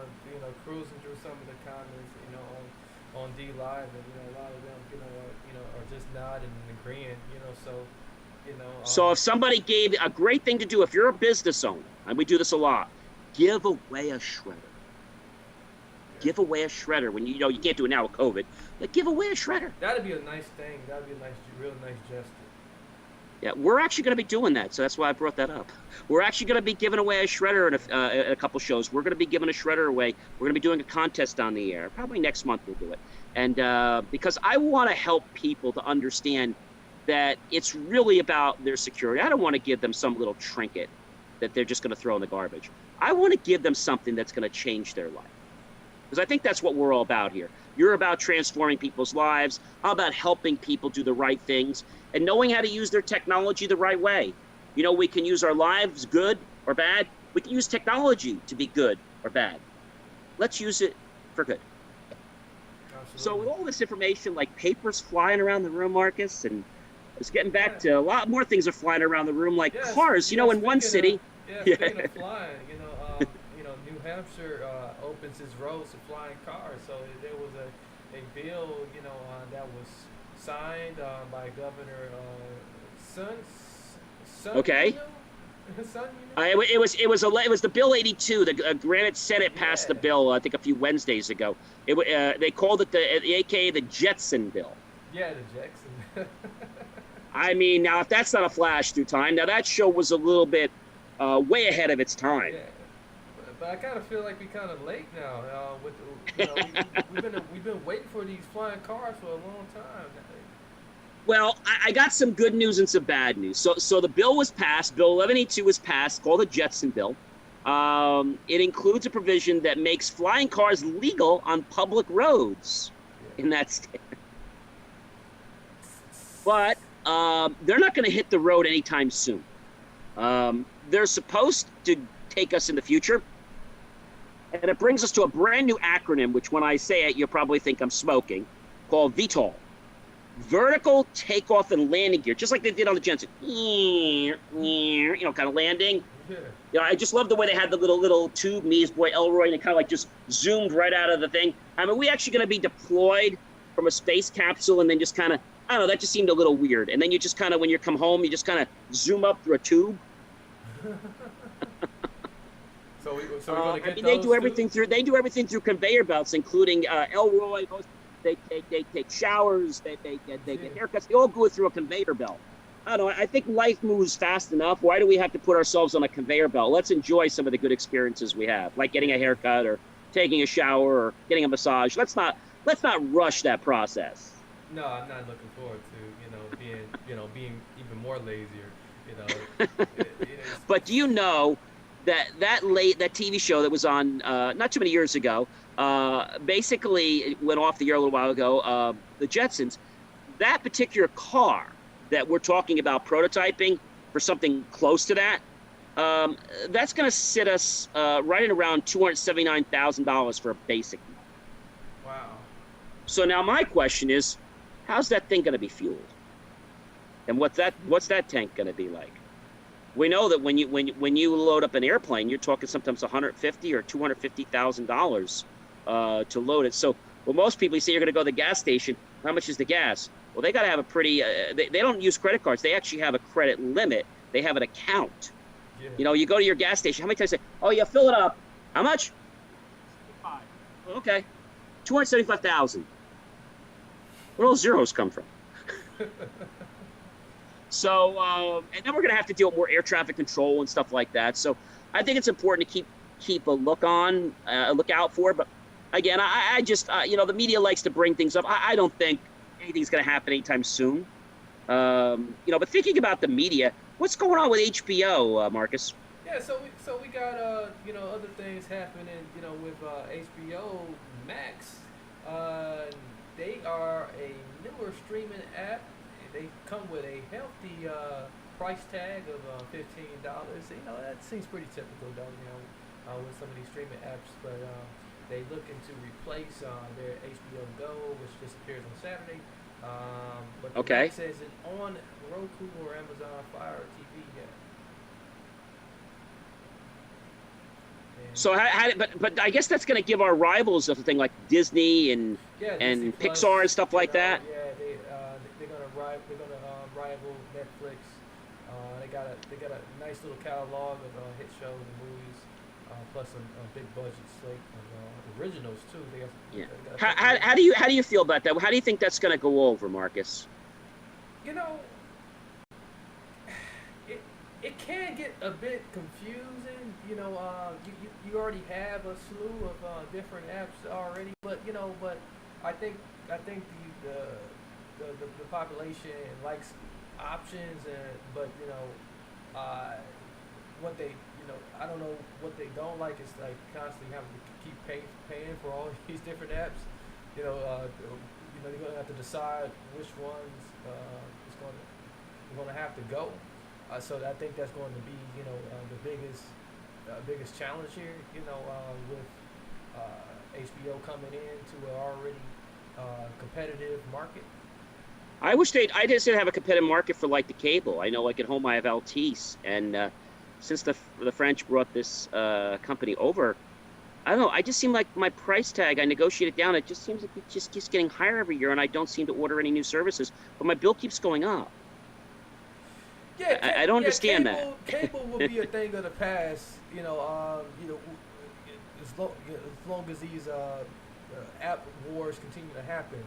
cruising through some of the comments, on D Live, and a lot of them, are just nodding and agreeing, So if somebody gave a great thing to do, if you're a business owner, and we do this a lot, give away a shredder. Give away a shredder when you can't do it now with COVID, but give away a shredder. That'd be a nice thing. That'd be a real nice gesture. Yeah, we're actually going to be doing that, so that's why I brought that up. We're actually going to be giving away a shredder in a couple shows. We're going to be giving a shredder away. We're going to be doing a contest on the air. Probably next month we'll do it. And because I want to help people to understand that it's really about their security. I don't want to give them some little trinket that they're just going to throw in the garbage. I want to give them something that's going to change their life. Because I think that's what we're all about here. You're about transforming people's lives. I'm about helping people do the right things and knowing how to use their technology the right way. We can use our lives good or bad. We can use technology to be good or bad. Let's use it for good. Absolutely. So with all this information, like papers flying around the room, Marcus, and it's getting back to a lot more things are flying around the room, like cars, in one city. Speaking of flying, New Hampshire opens its roads to flying cars. So there was a bill, that was signed by Governor Sun. Okay. It was the Bill 82. The Granite Senate passed the bill, I think, a few Wednesdays ago. They called it AKA the Jetson bill. Yeah, the Jetson. I mean, now if that's not a flash through time, now that show was a little bit way ahead of its time. Yeah. But I kind of feel like we're kind of late now. We've been waiting for these flying cars for a long time. Well, I got some good news and some bad news. So the bill was passed. Bill 1182 was passed, called the Jetson bill. It includes a provision that makes flying cars legal on public roads in that state. But they're not going to hit the road anytime soon. They're supposed to take us in the future. And it brings us to a brand new acronym, which when I say it, you'll probably think I'm smoking, called VTOL. Vertical takeoff and landing gear, just like they did on the Jetson. Kind of landing. Yeah. I just love the way they had the little tube, me, his boy Elroy, and it kind of like just zoomed right out of the thing. I mean, we actually going to be deployed from a space capsule and then just kind of, I don't know, that just seemed a little weird. And then you just kind of, when you come home, you just kind of zoom up through a tube. So we're gonna get they do everything through conveyor belts, including Elroy. they take showers, they Yeah. get haircuts. They all go through a conveyor belt. I don't know. I think life moves fast enough. Why do we have to put ourselves on a conveyor belt? Let's enjoy some of the good experiences we have, like getting a Yeah. haircut or taking a shower or getting a massage. Let's not rush that process. No, I'm not looking forward to being even more lazier. You know, it is. But do you know that TV show that was on not too many years ago, basically it went off the air a little while ago, the Jetsons, that particular car that we're talking about prototyping for something close to that, um, that's going to sit us right at around $279,000 for a basic model. Wow. So now my question is, how's that thing going to be fueled? And what's that tank going to be like? We know that when you load up an airplane, you're talking sometimes 150 or $250,000 to load it. So, well, most people, you say you're going to go to the gas station. How much is the gas? Well, they got to have a pretty. They don't use credit cards. They actually have a credit limit. They have an account. Yeah. You go to your gas station. How many times say, "Oh yeah, fill it up"? How much? 75. Okay, 275,000. Where all zeros come from? So, and then we're going to have to deal with more air traffic control and stuff like that. So, I think it's important to keep a look out for. But again, I just the media likes to bring things up. I don't think anything's going to happen anytime soon. But thinking about the media, what's going on with HBO, Marcus? Yeah, so we got other things happening with HBO Max. They are a newer streaming app. They come with a healthy price tag of $15. That seems pretty typical though. With some of these streaming apps, but they looking to replace their HBO Go, which disappears on Saturday. But the Okay. Max isn't on Roku or Amazon Fire TV yet. So, but I guess that's going to give our rivals something like Disney and Yeah, Disney and Plus, Pixar and stuff like that. Yeah, they're gonna rival Netflix. They got a nice little catalog of hit shows and movies, plus a big budget slate of originals too. Yeah. They got a How, couple how, of- how do you feel about that? How do you think that's going to go over, Marcus? you know, it can get a bit confusing. You already have a slew of different apps already, but I think the population likes options, but what they I don't know what they don't like is like constantly having to keep paying for all these different apps. They're gonna have to decide which ones is going to have to go. So I think that's going to be the biggest challenge here. With HBO coming into an already competitive market. I just didn't have a competitive market for like the cable. I know, like at home, I have Altice, and since the French brought this company over, I don't know. I just seem like my price tag. I negotiated down. It just seems like it just keeps getting higher every year, and I don't seem to order any new services. But my bill keeps going up. Yeah, I don't understand that. Cable will be a thing of the past. As long as these app wars continue to happen.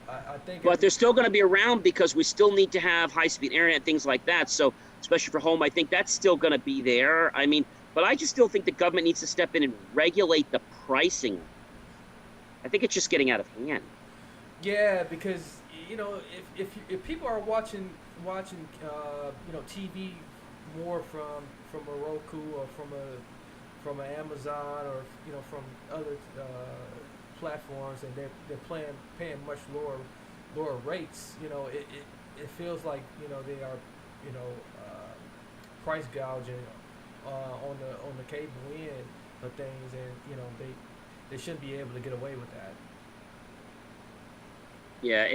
I think. But they're still going to be around because we still need to have high-speed internet, things like that. So, especially for home, I think that's still going to be there. I mean, but I just still think the government needs to step in and regulate the pricing. I think it's just getting out of hand. Yeah, because if people are watching TV more from a Roku or from an Amazon or from other platforms, and they're paying much lower rates. It feels like they are price gouging on the cable end of things, and they shouldn't be able to get away with that. Yeah,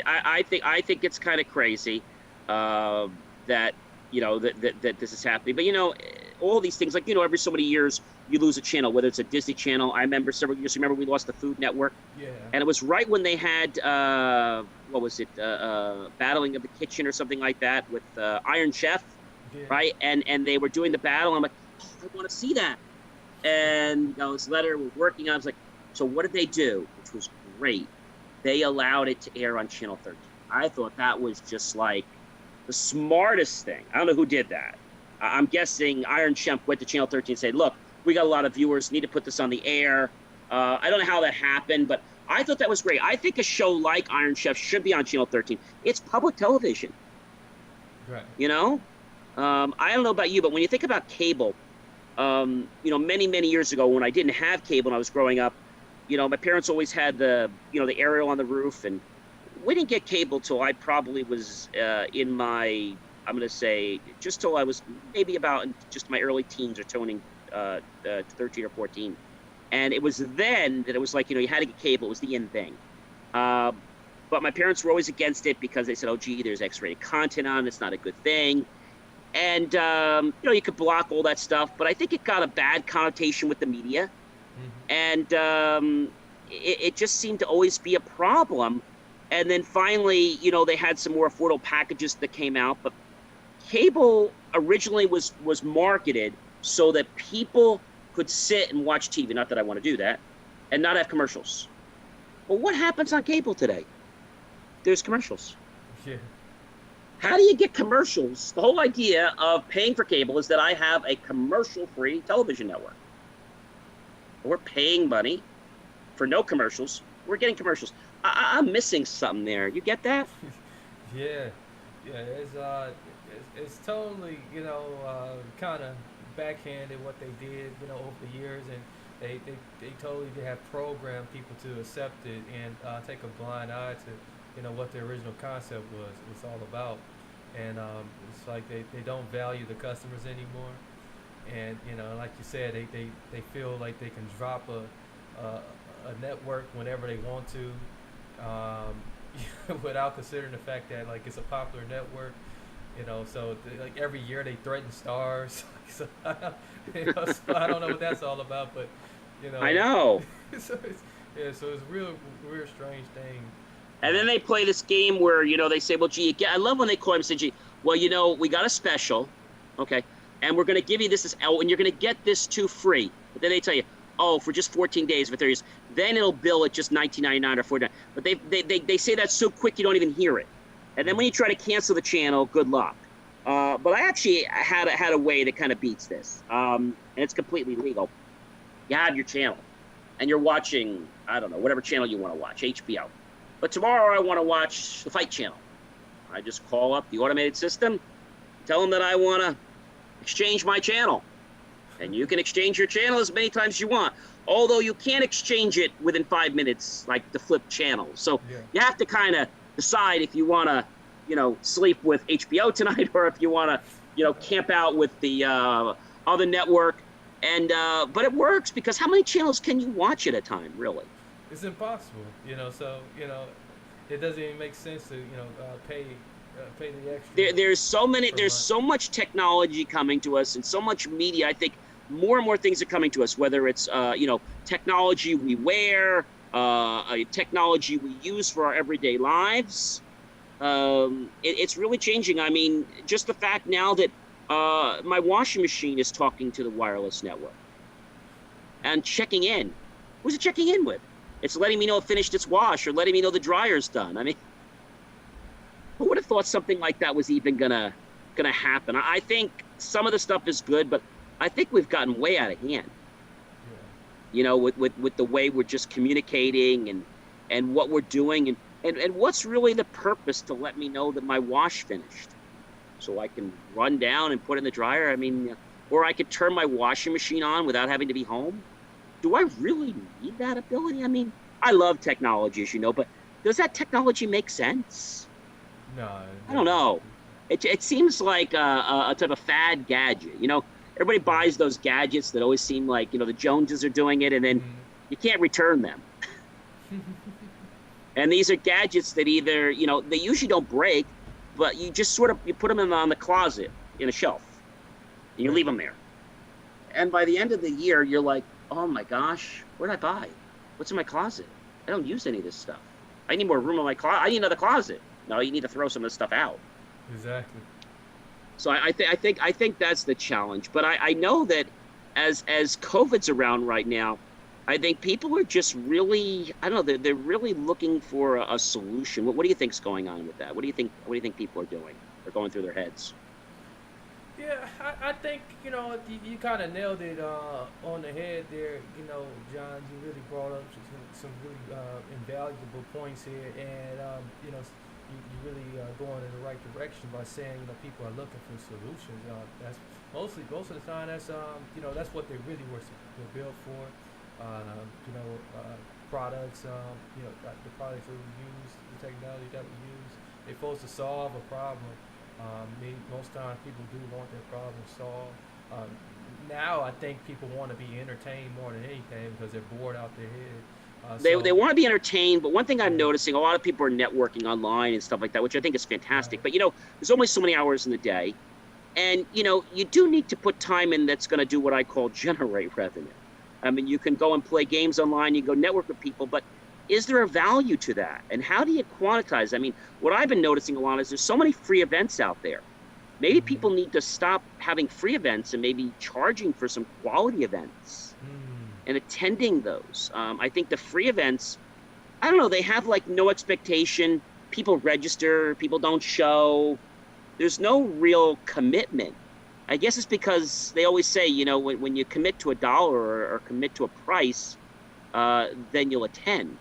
I think it's kind of crazy that that this is happening. But all these things, like every so many years you lose a channel, whether it's a Disney channel. I remember several years. Remember we lost the Food Network, Yeah. and it was right when they had what was it, Battling of the Kitchen or something like that with Iron Chef, Yeah. right? And they were doing the battle. I'm like, oh, I want to see that. And this letter we're working on. I was like, so what did they do? Which was great. they allowed it to air on Channel 13. I thought that was just like the smartest thing. I don't know who did that. I'm guessing Iron Chef went to Channel 13 and said, look, we got a lot of viewers, need to put this on the air. I don't know how that happened, but I thought that was great. I think a show like Iron Chef should be on Channel 13. It's public television. Right. You know? I don't know about you, but when you think about cable, many, many years ago when I didn't have cable and I was growing up, my parents always had the aerial on the roof, and we didn't get cable till I probably was in my, I'm going to say, just till I was maybe about just my early teens or turning 13 or 14. And it was then that it was like, you had to get cable. It was the in thing. But my parents were always against it because they said, oh, gee, there's X-rated content on it. It's not a good thing. And, you could block all that stuff. But I think it got a bad connotation with the media. Mm-hmm. And it just seemed to always be a problem. And then finally, they had some more affordable packages that came out. But cable originally was marketed so that people could sit and watch TV. Not that I want to do that. And not have commercials. Well, what happens on cable today? There's commercials. Yeah. How do you get commercials? The whole idea of paying for cable is that I have a commercial-free television network. We're paying money for no commercials. We're getting commercials. I'm missing something there. You get that? Yeah. It's totally, kind of backhanded what they did, over the years, and they totally have programmed people to accept it and take a blind eye to what the original concept was all about. And it's like they don't value the customers anymore. And like you said, they feel like they can drop a network whenever they want to, without considering the fact that like it's a popular network. So like every year they threaten stars. So so I don't know what that's all about, but I know. so it's real strange thing. And then they play this game where, they say, well, gee, I love when they call him and say, gee, well, we got a special, okay, and we're going to give you this, and you're going to get this too free. But then they tell you, oh, for just 14 days, for 30 years, then it'll bill at just $19.99 or $49. But they say that so quick you don't even hear it. And then when you try to cancel the channel, good luck. But I actually had a way that kind of beats this, and it's completely legal. You have your channel, and you're watching, I don't know, whatever channel you want to watch, HBO. But tomorrow I want to watch the Fight Channel. I just call up the automated system, tell them that I want to exchange my channel. And you can exchange your channel as many times as you want. Although you can't exchange it within 5 minutes, like the flip channel. So you have to kind of decide if you want to, sleep with HBO tonight, or if you want to, camp out with the other network. And but it works, because how many channels can you watch at a time, really? It's impossible, so, it doesn't even make sense to, pay the extra. There's so much technology coming to us, and so much media. I think more and more things are coming to us, whether it's, technology we wear, technology we use for our everyday lives. It's really changing. I mean, just the fact now that my washing machine is talking to the wireless network and checking in. Who's it checking in with? It's letting me know it finished its wash, or letting me know the dryer's done. I mean, who would have thought something like that was even gonna happen? I think some of the stuff is good, but I think we've gotten way out of hand. Yeah. With the way we're just communicating and what we're doing, and what's really the purpose to let me know that my wash finished, so I can run down and put it in the dryer. I mean, or I could turn my washing machine on without having to be home. Do I really need that ability? I mean, I love technology, as you know, but does that technology make sense? No. I don't know. It seems like a type of fad gadget. Everybody buys those gadgets that always seem like, the Joneses are doing it, and then you can't return them. And these are gadgets that either, they usually don't break, but you just you put them on the closet in a shelf, and you leave them there. And by the end of the year, you're like, oh my gosh, what did I buy? What's in my closet? I don't use any of this stuff. I need more room in my closet. I need another closet. No, you need to throw some of this stuff out. Exactly. So I think that's the challenge. But I know that as COVID's around right now, I think people are just really, I don't know, they're really looking for a solution. What do you think's going on with that? What do you think people are doing or going through their heads? Yeah, I think you kind of nailed it on the head there. John, you really brought up some really invaluable points here, and you really going in the right direction by saying people are looking for solutions. That's most of the time that's what they really were built for. Products, the products that we use, the technology that we use, they're supposed to solve a problem. Most times people do want their problem solved. Um, Now I think people want to be entertained more than anything because they're bored out their head. They want to be entertained, but one thing I'm Yeah, noticing, a lot of people are networking online and stuff like that, which I think is fantastic. right. But there's only so many hours in the day. And you do need to put time in that's going to do what I call generate revenue. I mean, you can go and play games online, you can go network with people, but is there a value to that? And how do you quantize? I mean, what I've been noticing a lot is there's so many free events out there. Maybe people Mm-hmm. need to stop having free events and maybe charging for some quality events Mm. and attending those. I think the free events, I don't know, they have like no expectation. People register, people don't show. There's no real commitment. I guess it's because they always say, when you commit to a dollar or commit to a price, then you'll attend.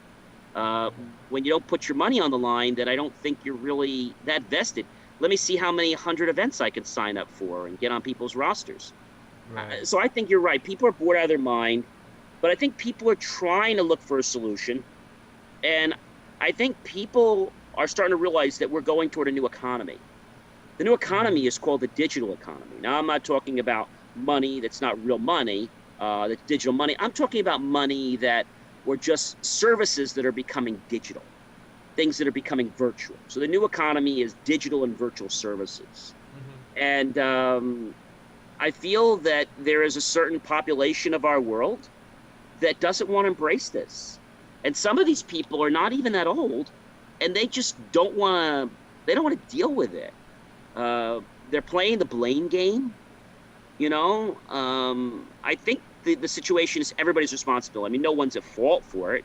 Uh, when you don't put your money on the line, then I don't think you're really that vested. Let me see how many hundred events I can sign up for and get on people's rosters. Right. So I think you're right. People are bored out of their mind, but I think people are trying to look for a solution. And I think people are starting to realize that we're going toward a new economy. The new Mm-hmm. economy is called the digital economy. Now, I'm not talking about money that's not real money, that's digital money. I'm talking about money that or just services that are becoming digital, things that are becoming virtual. So the new economy is digital and virtual services. Mm-hmm. And I feel that there is a certain population of our world that doesn't want to embrace this. And some of these people are not even that old, and they just don't want to. They don't want to deal with it. They're playing the blame game. I think the situation is everybody's responsible. I mean, no one's at fault for it,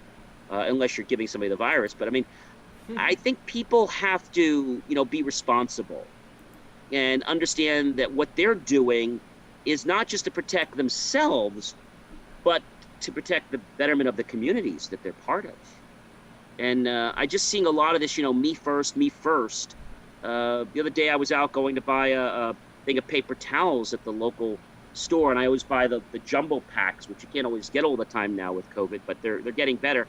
unless you're giving somebody the virus. But I mean, I think people have to, be responsible and understand that what they're doing is not just to protect themselves, but to protect the betterment of the communities that they're part of. And I just seeing a lot of this, me first, me first. The other day I was out going to buy a thing of paper towels at the local store, and I always buy the jumbo packs, which you can't always get all the time now with COVID, but they're getting better.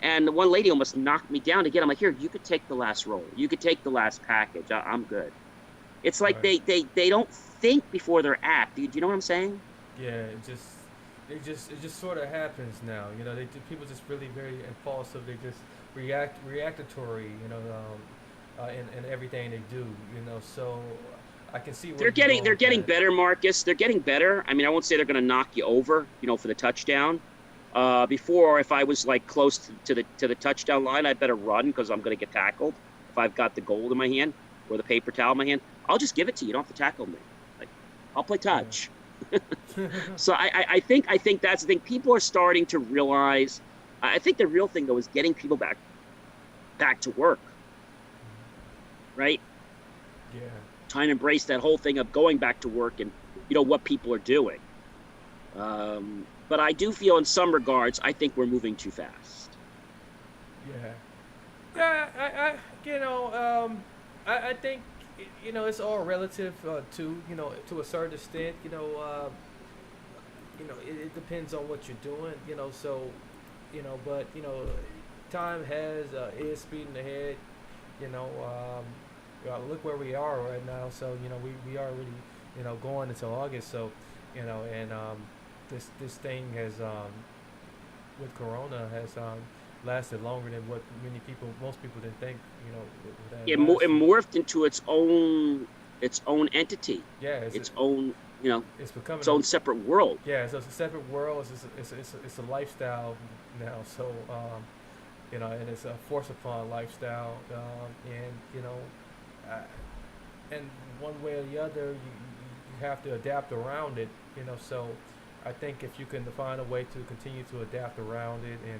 And the one lady almost knocked me down again. I'm like, here, you could take the last roll. You could take the last package. I'm good. It's like Right. they don't think before they act. Do you know what I'm saying? Yeah. It just sort of happens now. People just really very impulsive. They just reactatory. In everything they do. So I can see where They're you're getting going they're with getting that. better, Marcus. They're getting better. I mean, I won't say they're going to knock you over, for the touchdown. Before, if I was like close to the touchdown line, I better run because I'm going to get tackled. If I've got the gold in my hand or the paper towel in my hand, I'll just give it to you. You don't have to tackle me. Like, I'll play touch. Yeah. So I think that's the thing. People are starting to realize. I think the real thing though is getting people back to work, right? Yeah. Trying to embrace that whole thing of going back to work and what people are doing. But I do feel in some regards, I think we're moving too fast. Yeah. Yeah. I think it's all relative to a certain extent. It depends on what you're doing. But time is speeding ahead. You know, look where we are right now. So we are really going until August. So and this thing has with Corona has lasted longer than what most people didn't think. Would have It lasted. morphed into its own entity, Yeah, its own it's becoming its own separate world. yeah, so it's a separate world. It's a lifestyle now. So and it's a force upon lifestyle. And uh, and one way or the other, you have to adapt around it. So I think if you can find a way to continue to adapt around it, and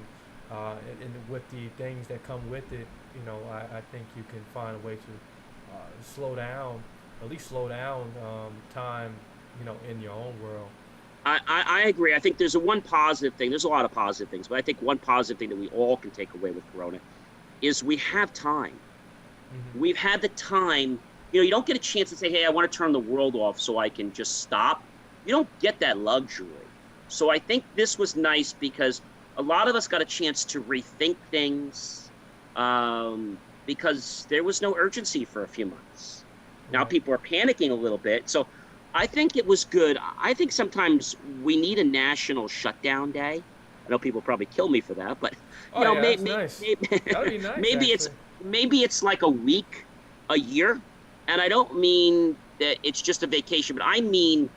with the things that come with it, I think you can find a way to slow down, at least slow down time, in your own world. I agree. I think there's a one positive thing. There's a lot of positive things, but I think one positive thing that we all can take away with Corona is we have time. Hmm. We've had the time. You don't get a chance to say, hey, I want to turn the world off so I can just stop. You don't get that luxury. So I think this was nice because a lot of us got a chance to rethink things, because there was no urgency for a few months. Now Right. people are panicking a little bit. So I think it was good. I think sometimes we need a national shutdown day. I know people probably kill me for that, but Oh yeah, that's maybe nice. maybe, That would be nice maybe it's actually. maybe it's like a week, a year. And I don't mean that it's just a vacation, but I mean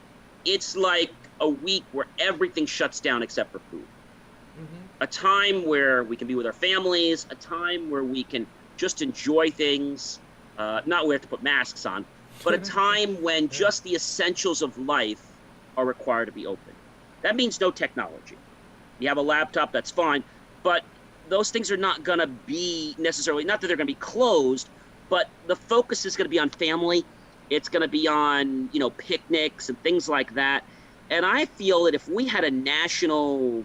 it's like a week where everything shuts down except for food. Hmm. A time where we can be with our families, a time where we can just enjoy things, not we have to put masks on, but a time when Yeah. just the essentials of life are required to be open. That means no technology. You have a laptop, that's fine, but those things are not going to be necessarily, not that they're going to be closed, but the focus is going to be on family. It's going to be on, picnics and things like that. And I feel that if we had a national,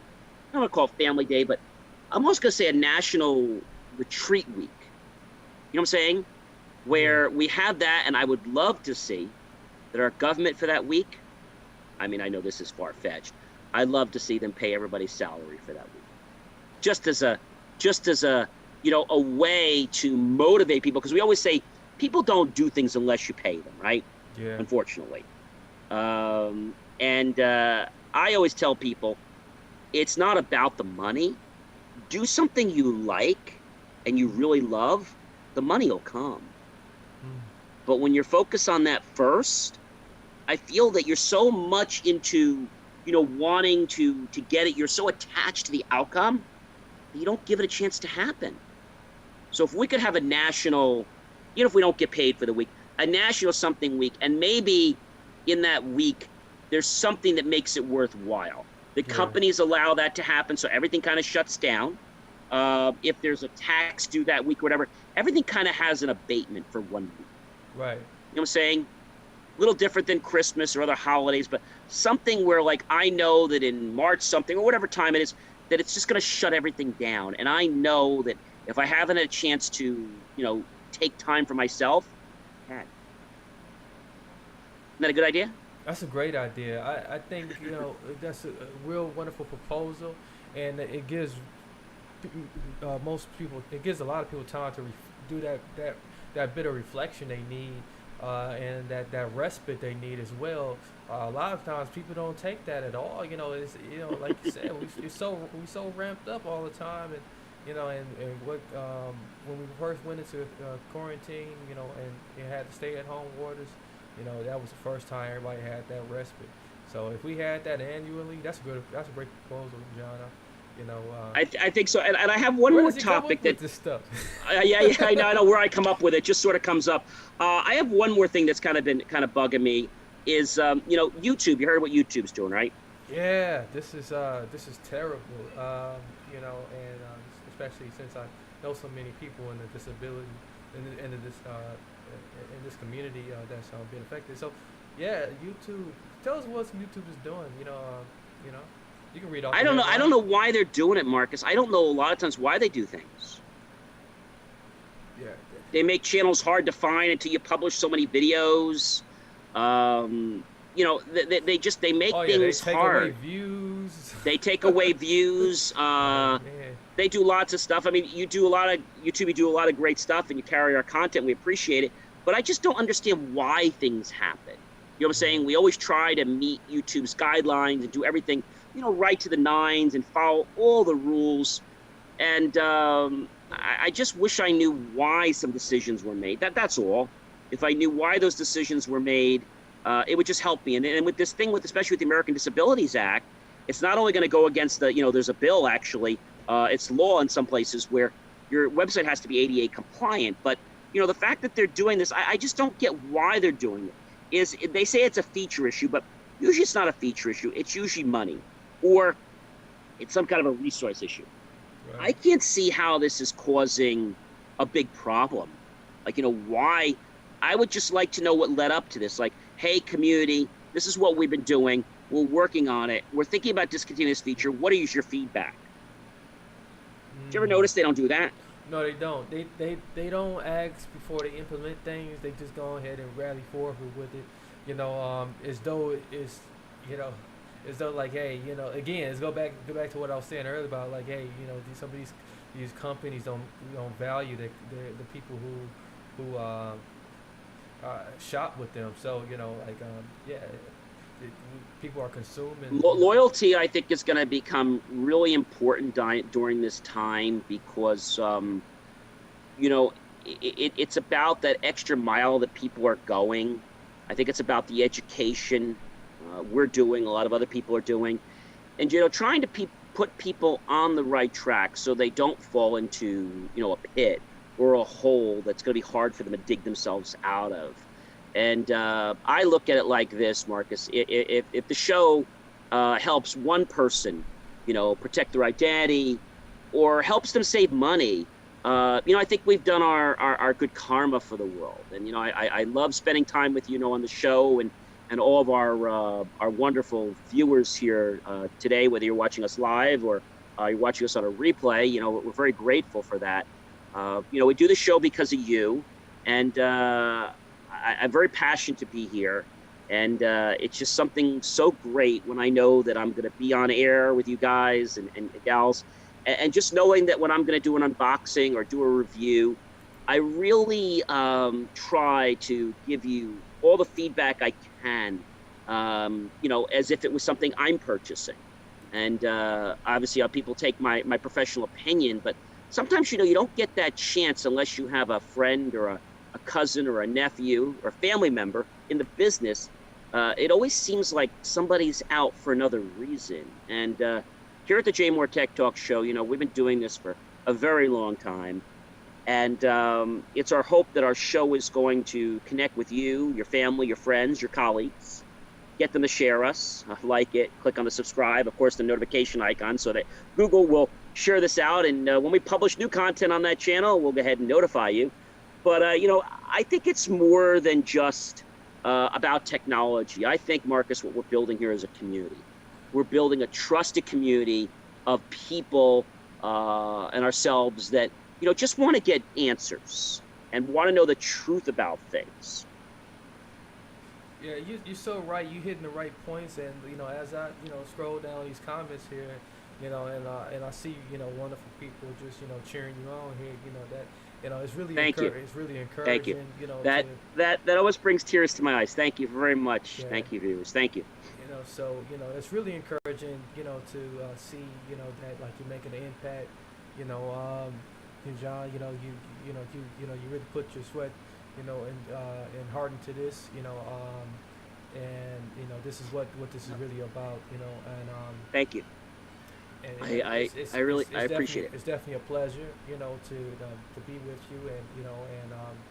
I don't want to call it Family Day, but I'm almost going to say a national retreat week. You know what I'm saying? Yeah. Where we have that, and I would love to see that our government for that week. I mean, I know this is far fetched. I'd love to see them pay everybody's salary for that week, just as a, a way to motivate people. Because we always say people don't do things unless you pay them, right? Yeah. Unfortunately, and I always tell people it's not about the money. Do something you like and you really love, the money will come. Mm. But when you're focused on that first, I feel that you're so much into, wanting to get it. You're so attached to the outcome that you don't give it a chance to happen. So if we could have a national, if we don't get paid for the week, a national something week, and maybe in that week, there's something that makes it worthwhile. The Yeah. companies allow that to happen, so everything kind of shuts down. If there's a tax due that week or whatever, everything kind of has an abatement for 1 week. Right. You know what I'm saying? A little different than Christmas or other holidays, but something where like I know that in March something or whatever time it is, that it's just going to shut everything down. And I know that if I haven't had a chance to, take time for myself, isn't that a good idea? That's a great idea. I think that's a real wonderful proposal, and it gives most people, it gives a lot of people time to do that bit of reflection they need, and that respite they need as well. A lot of times people don't take that at all. It's like you said, we so ramped up all the time, and and what when we first went into quarantine, and had to stay at home orders, that was the first time everybody had that respite. So if we had that annually, that's good. That's a great proposal, John. I think so. And I have one Where more does he come topic up that, with this stuff? yeah, I know where I come up with it. Just sort of comes up. I have one more thing that's kind of been kind of bugging me is, YouTube. You heard what YouTube's doing, right? Yeah, this is terrible. And especially since I know so many people in the disability in this community that's been affected. So, yeah, YouTube. Tell us what YouTube is doing. You know, you can read off I the don't know. I don't headline. know why they're doing it, Marcus. I don't know a lot of times why they do things. Yeah, They make channels hard to find until you publish so many videos. They make oh yeah, they things take away hard. views. They take away views. Oh man. They do lots of stuff. I mean, you do a lot of YouTube. You do a lot of great stuff, and you carry our content. We appreciate it, but I just don't understand why things happen. You know what I'm Yeah. saying? We always try to meet YouTube's guidelines and do everything, right to the nines and follow all the rules. And I just wish I knew why some decisions were made. That's all. If I knew why those decisions were made, it would just help me. And with this thing, especially with the American Disabilities Act, it's not only going to go against there's a bill actually, it's law in some places where your website has to be ADA compliant. But the fact that they're doing this, I just don't get why they're doing it. Is they say it's a feature issue, but Usually it's not a feature issue. It's usually money, or it's some kind of a resource issue. I Right. can't see how this is causing a big problem. Like, why? I would just like to know what led up to this. Like, hey, community, this is what we've been doing. We're working on it. We're thinking about discontinuing this feature. What is your feedback? Did you ever Mm. notice they don't do that? No, they don't. They don't ask before they implement things. They just go ahead and rally forward with it. As though it's, you know, as though like, hey, again, let's go back to what I was saying earlier about like, hey, some of these companies don't value the people who shop with them. So yeah, people are consuming. Loyalty, I think, is going to become really important during this time because, you know, it's about that extra mile that people are going. I think it's about the education we're doing, a lot of other people are doing, and trying to put people on the right track so they don't fall into a pit or a hole that's going to be hard for them to dig themselves out of. And I look at it like this, Marcus. If the show helps one person, protect their identity, or helps them save money, I think we've done our good karma for the world. And I love spending time with on the show and all of our wonderful viewers here today, whether you're watching us live or you're watching us on a replay. We're very grateful for that. We do the show because of you, and I'm very passionate to be here. And it's just something so great when I know that I'm going to be on air with you guys and gals. And just knowing that when I'm going to do an unboxing or do a review, I really try to give you all the feedback I can, as if it was something I'm purchasing. And obviously, people take my professional opinion, but sometimes, you don't get that chance unless you have a friend or a cousin or a nephew or family member in the business. It always seems like somebody's out for another reason. And here at the JMOR Tech Talk Show, we've been doing this for a very long time. And it's our hope that our show is going to connect with you, your family, your friends, your colleagues, get them to share us, like it, click on the subscribe, of course, the notification icon so that Google will share this out. And when we publish new content on that channel, we'll go ahead and notify you. But, I think it's more than just about technology. I think, Marcus, what we're building here is a community. We're building a trusted community of people and ourselves that, just want to get answers and want to know the truth about things. Yeah, you're so right. You hitting the right points, and as I scroll down these comments here, and I see wonderful people just cheering you on here. That it's really Thank you. it's really Thank you. encouraging. That that always brings tears to my eyes. Thank you very much. Yeah. Thank you, viewers. Thank you. So it's really encouraging. To see that like you're making an impact. And John, you really put your sweat, and heart into this. And this is what this is really about. Thank you. And I really I appreciate it. It's definitely a pleasure, to be with you, and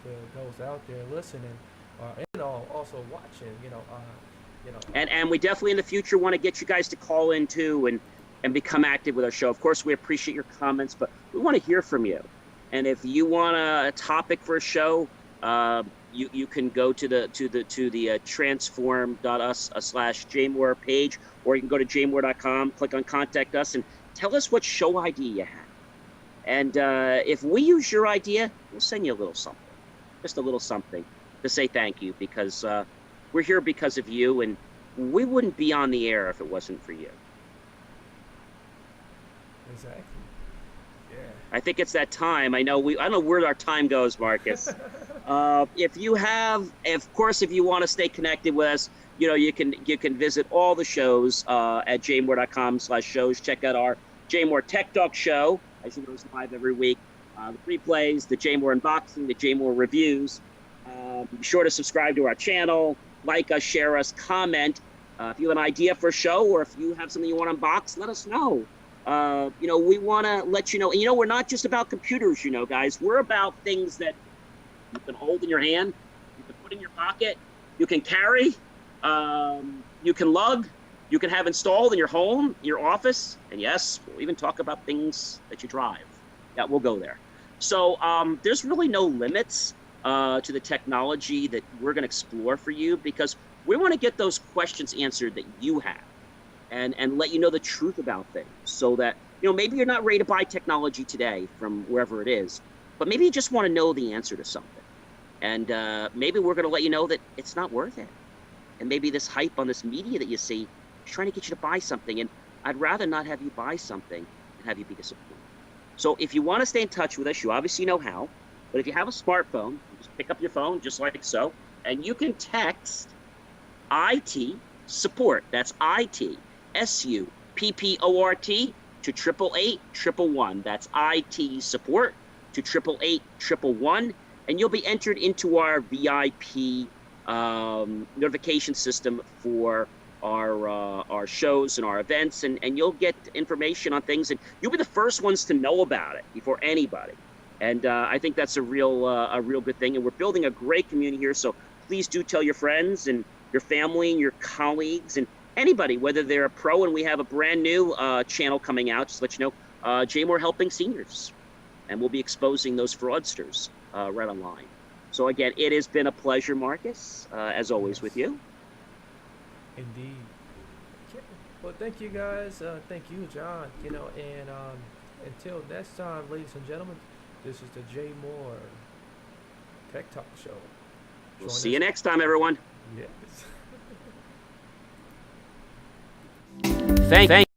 to those out there listening, and also watching, And we definitely in the future want to get you guys to call in too and become active with our show. Of course, we appreciate your comments, but we want to hear from you. And if you want a topic for a show, you can go to the transform.us/JMOR page, or you can go to jmor.com, click on contact us, and tell us what show idea you have. And if we use your idea, we'll send you a little something, just a little something to say thank you, because we're here because of you, and we wouldn't be on the air if it wasn't for you. Exactly. Yeah. I think it's that time. I don't know where our time goes, Marcus. If you want to stay connected with us, you can visit all the shows at jmor.com/shows. Check out our JMOR Tech Talk show. I see those live every week. The replays, the JMOR unboxing, the JMOR reviews. Be sure to subscribe to our channel, like us, share us, comment. If you have an idea for a show, or if you have something you want to unbox, let us know. We want to let you know. And, we're not just about computers, guys. We're about things that you can hold in your hand, you can put in your pocket, you can carry. you can lug, you can have installed in your home, your office, and yes, we'll even talk about things that you drive. Yeah, we'll go there. So there's really no limits to the technology that we're going to explore for you, because we want to get those questions answered that you have, and let you know the truth about things, so that, maybe you're not ready to buy technology today from wherever it is, but maybe you just want to know the answer to something. And maybe we're going to let you know that it's not worth it. And maybe this hype on this media that you see is trying to get you to buy something. And I'd rather not have you buy something and have you be disappointed. So if you want to stay in touch with us, you obviously know how. But if you have a smartphone, you just pick up your phone just like so, and you can text IT support. That's IT SUPPORT to 888-111. That's IT support to 888-111, and you'll be entered into our VIP notification system for our shows and our events, and you'll get information on things, and you'll be the first ones to know about it before anybody. And I think that's a real good thing. And we're building a great community here, so please do tell your friends and your family and your colleagues and anybody, whether they're a pro. And we have a brand new channel coming out, just to let you know, JMOR Helping Seniors, and we'll be exposing those fraudsters right online. So again, it has been a pleasure, Marcus, as always with you. Indeed. Okay. Well, thank you guys. Thank you, John. And until next time, ladies and gentlemen, this is the JMOR Tech Talk Show. We'll see you next time, everyone. Yes. Thank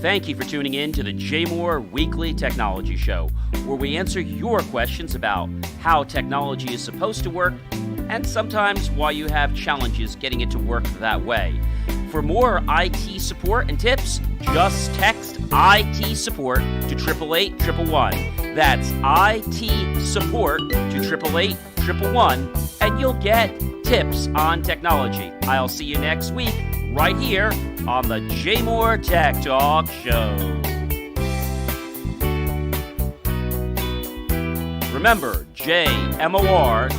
Thank you for tuning in to the JMOR Weekly Technology Show, where we answer your questions about how technology is supposed to work, and sometimes why you have challenges getting it to work that way. For more IT support and tips, just text IT support to 888-111. That's IT support to 888-111, and you'll get tips on technology. I'll see you next week right here on the JMOR Tech Talk Show. Remember, JMOR.com.